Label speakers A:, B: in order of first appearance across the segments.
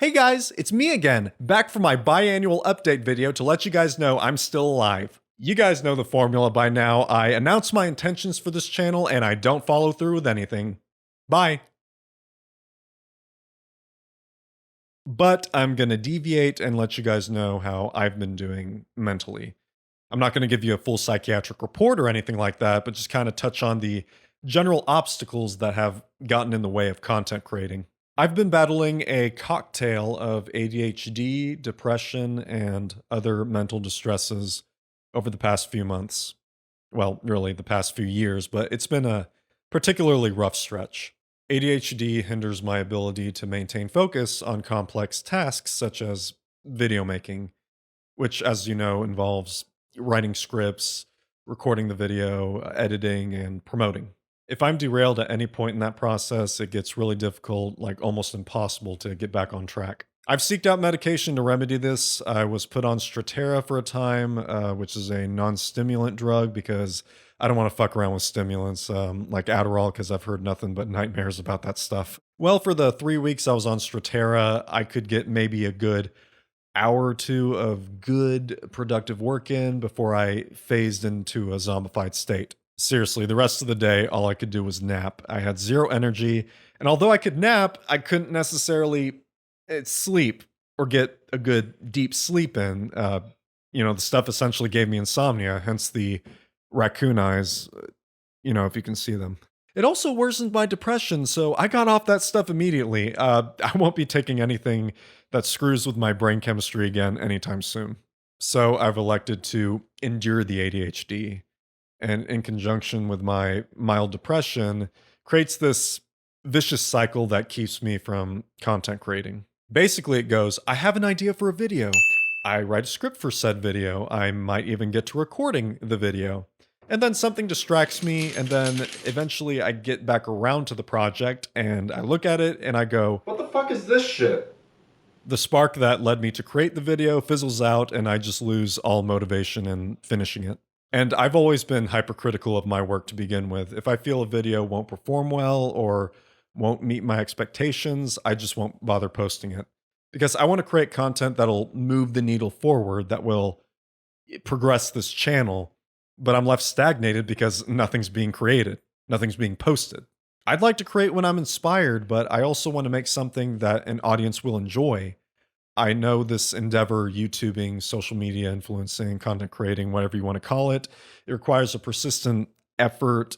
A: Hey guys, it's me again, back for my biannual update video to let you guys know I'm still alive. You guys know the formula by now. I announce my intentions for this channel and I don't follow through with anything. Bye. But I'm gonna deviate and let you guys know how I've been doing mentally. I'm not gonna give you a full psychiatric report or anything like that, but just kind of touch on the general obstacles that have gotten in the way of content creating. I've been battling a cocktail of ADHD, depression, and other mental distresses over the past few months. Well, really, the past few years, but it's been a particularly rough stretch. ADHD hinders my ability to maintain focus on complex tasks such as video making, which, as you know, involves writing scripts, recording the video, editing, and promoting. If I'm derailed at any point in that process, it gets really difficult, like almost impossible to get back on track. I've seeked out medication to remedy this. I was put on Strattera for a time, which is a non-stimulant drug because I don't want to fuck around with stimulants like Adderall because I've heard nothing but nightmares about that stuff. Well, for the 3 weeks I was on Strattera, I could get maybe a good hour or two of good productive work in before I phased into a zombified state. Seriously, the rest of the day, all I could do was nap. I had zero energy, and although I could nap, I couldn't necessarily sleep or get a good deep sleep in. The stuff essentially gave me insomnia, hence the raccoon eyes, if you can see them. It also worsened my depression, so I got off that stuff immediately. I won't be taking anything that screws with my brain chemistry again anytime soon. So I've elected to endure the ADHD, and in conjunction with my mild depression, creates this vicious cycle that keeps me from content creating. Basically, it goes, I have an idea for a video. I write a script for said video. I might even get to recording the video. And then something distracts me, and then eventually I get back around to the project, and I look at it, and I go,
B: What the fuck is this shit?
A: the spark that led me to create the video fizzles out, and I just lose all motivation in finishing it. And I've always been hypercritical of my work to begin with. If I feel a video won't perform well or won't meet my expectations, I just won't bother posting it. Because I want to create content that'll move the needle forward, that will progress this channel, but I'm left stagnated because nothing's being created, nothing's being posted. I'd like to create when I'm inspired, but I also want to make something that an audience will enjoy. I know this endeavor, YouTubing, social media influencing, content creating, whatever you want to call it, it requires a persistent effort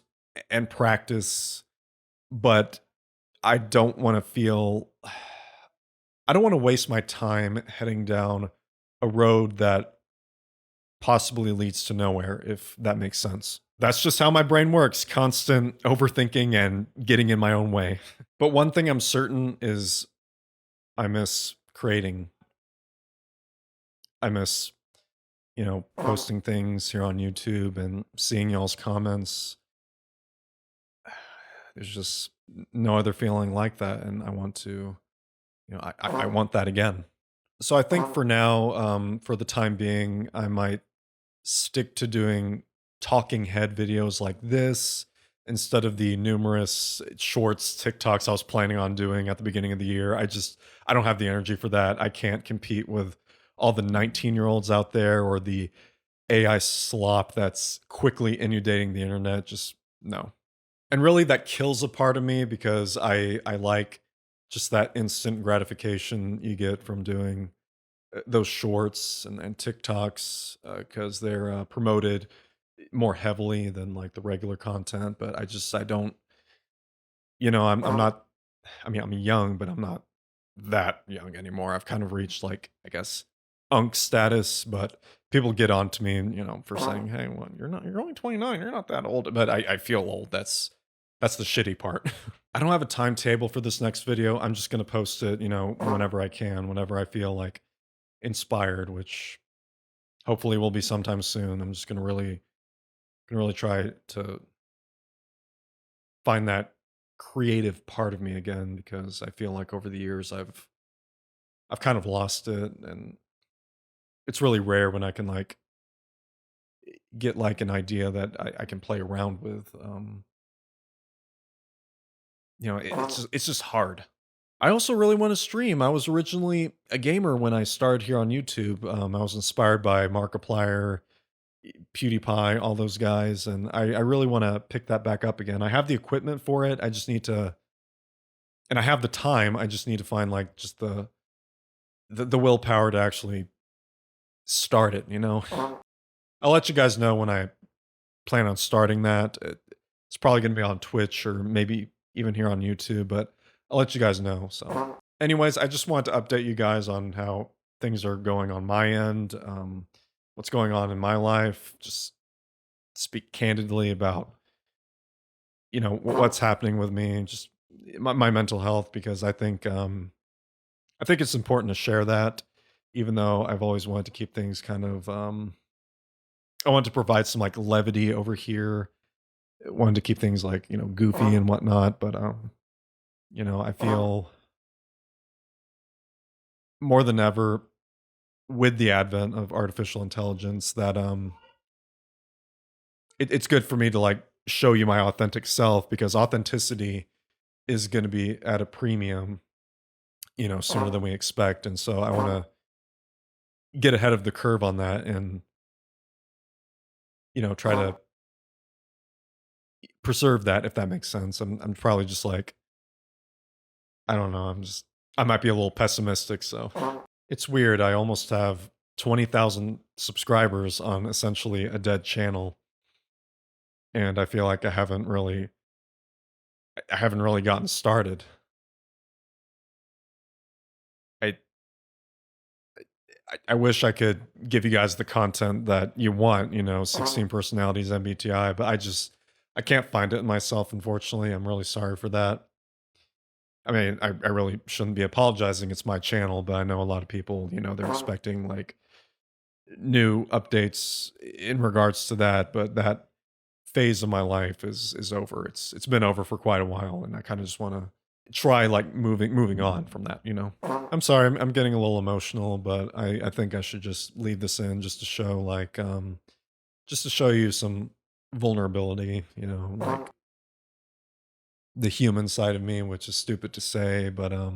A: and practice, but I don't want to feel, I don't want to waste my time heading down a road that possibly leads to nowhere, if that makes sense. That's just how my brain works, constant overthinking and getting in my own way. But one thing I'm certain is I miss creating. I miss, posting things here on YouTube and seeing y'all's comments. There's just no other feeling like that. And I want to, I want that again. So I think for now, for the time being, I might stick to doing talking head videos like this instead of the numerous shorts TikToks I was planning on doing at the beginning of the year. I don't have the energy for that. I can't compete with all the 19-year-olds out there or the AI slop that's quickly inundating the internet. Just no. And really that kills a part of me because I like just that instant gratification you get from doing those shorts and TikToks because they're promoted more heavily than like the regular content. But I don't, I'm not, I mean, I'm young, but I'm not that young anymore. I've kind of reached like, I guess, unk status, but people get on to me, for saying, hey, well, you're only 29, you're not that old. But I feel old. That's the shitty part. I don't have a timetable for this next video. I'm just going to post it, whenever I can, whenever I feel like inspired, which hopefully will be sometime soon. I'm just gonna really try to find that creative part of me again because I feel like over the years I've kind of lost it, and it's really rare when I can like get like an idea that I can play around with. It's just hard. I also really want to stream. I was originally a gamer when I started here on YouTube. I was inspired by Markiplier, PewDiePie, all those guys, and I really want to pick that back up again. I have the equipment for it. I just need to, and I have the time. I just need to find like just the willpower to actually start it. I'll let you guys know when I plan on starting that. It's probably going to be on Twitch or maybe even here on YouTube, but I'll let you guys know. So, anyways, I just wanted to update you guys on how things are going on my end, what's going on in my life. Just speak candidly about what's happening with me, just my mental health, because I think it's important to share that, even though I've always wanted to keep things kind of I wanted to provide some like levity over here. Wanted to keep things like, goofy and whatnot, but I feel more than ever with the advent of artificial intelligence that it's good for me to like show you my authentic self, because authenticity is going to be at a premium, sooner than we expect. And so I want to get ahead of the curve on that and, try to preserve that, if that makes sense. I'm probably just like, I don't know. I might be a little pessimistic. So it's weird. I almost have 20,000 subscribers on essentially a dead channel. And I feel like I haven't really gotten started. I, I wish I could give you guys the content that you want, 16 personalities MBTI, but I can't find it in myself, unfortunately. I'm really sorry for that. I mean, I really shouldn't be apologizing. It's my channel, but I know a lot of people, they're expecting like new updates in regards to that, but that phase of my life is over. It's been over for quite a while, and I kind of just want to try like moving on from that. I'm sorry, I'm getting a little emotional, but I think I should just leave this in just to show like just to show you some vulnerability, like the human side of me, which is stupid to say, but a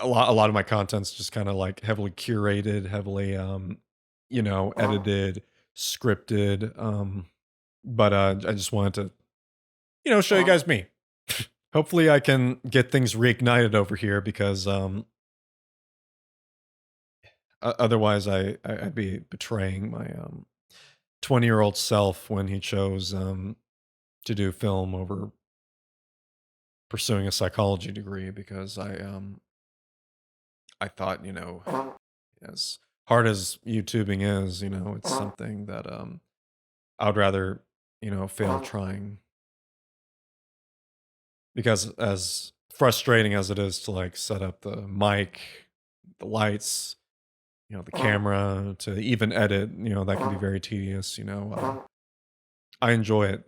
A: lot of my content's just kind of like heavily curated, heavily edited, scripted. But I just wanted to, show you guys me. Hopefully I can get things reignited over here, because otherwise I'd be betraying my 20-year-old self when he chose to do film over pursuing a psychology degree, because I thought, as hard as YouTubing is, it's something that I would rather, fail trying, because as frustrating as it is to like set up the mic, the lights, the camera, to even edit, that can be very tedious, I enjoy it,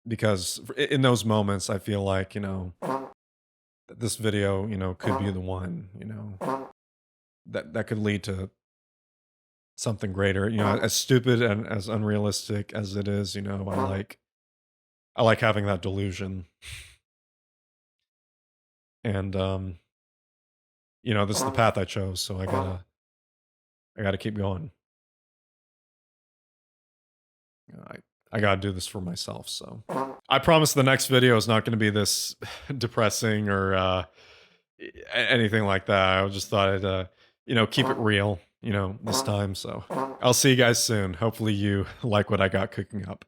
A: because in those moments I feel like, that this video, could be the one, that could lead to something greater, as stupid and as unrealistic as it is, I like having that delusion. And this is the path I chose, so I gotta keep going. I gotta do this for myself. So I promise the next video is not gonna be this depressing or anything like that. I just thought I'd keep it real, this time. So I'll see you guys soon. Hopefully you like what I got cooking up.